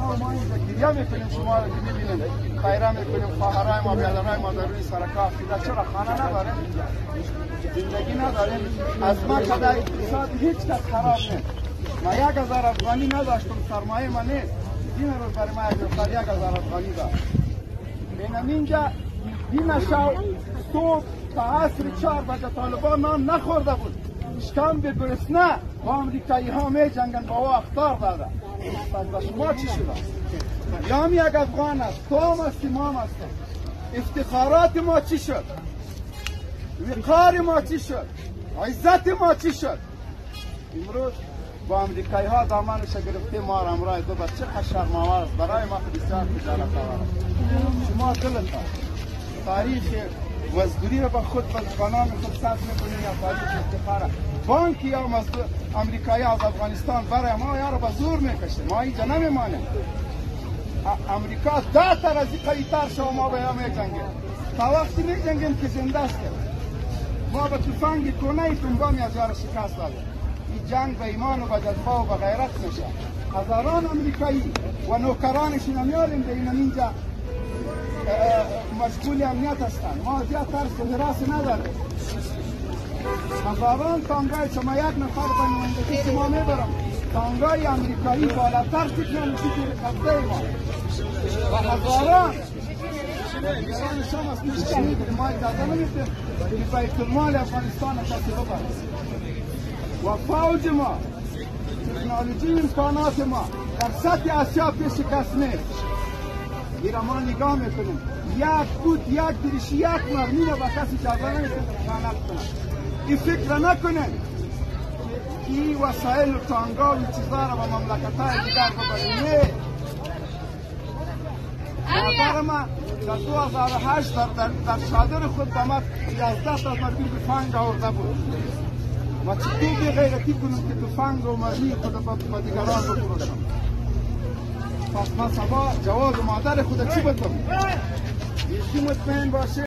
ما اینجا گریه میکنیم شما رو میبینیم خیره میکنیم خواهرای ما بیادرای ما در روی سرکار دیده چرا خانه نداریم زندگی نداریم از ما کده اقتصاد هیچ کس خراب نیست ما 1000 افغانی نداشتم سرمایه ما نیست این روز برای ما 1000 افغانی داشت بینم اینجا این شو صبح تا عصر 4 بجه طالبان نان نخورده بود اشکام به گرسنه با امریکایی ها می جنگن با او اخطار داده پس با شما چی شده؟ یام یک افغان است تو هم هستی ما هم هستیم افتخارات ما چی شد؟ وقار ما چی شد؟ عزت ما چی شد؟ امروز با امریکایی ها دامنش گرفته ما را امرای دو بچه شرم‌آور است برای ما بسیار خجالت آور است شما دلتان تاریخ مزدوری را با خود به نام خود ثبت میکنید یا تاریخ افتخار بانک یا امریکایی از افغانستان برای ما یا را به زور میکشه ما اینجا نمیمانیم امریکا 10 تا از قوی‌تر شما ما به یا میجنگیم تا وقتی میجنگیم که زنده است ما به تفنگ کنه تنبامی از یار شکست دادیم این جنگ به ایمان و به جذبه و به غیرت میشه هزاران امریکایی و نوکرانشون هم میاریم به اینجا مشغول امنیت هستند ما زیادتر حراس نداریم هزاران تانگای شما یک نفر به نمایندگی شما میبرم تانگای امریکایی بالاتر تکنولوژی قبضه ما و هزاران شما از پیش میگیریم ما اجازه نمیدیم که بیت المال افغانستان کسی ببرد و فوج ما تکنولوژی امکانات ما در سطح آسیا پیش کس نیست این ما نگاه میکنیم یک بود یک دریش یک مرمی را به کسی اجازه نمیدیم خیانت کنند این فکر نکنید این وسایل و تانگا و چیزا را به مملکت‌های دیگر ببریم برادر ما در 2008 در چادر خود به ما 11 تا مرمی تفنگ آورده بود ما چطور غیرتی کنیم که تفنگ و مرمی خود به دیگران بفروشم پس ما سبا جواز مادر خود چی بکنم؟ یکی مطمئن باشه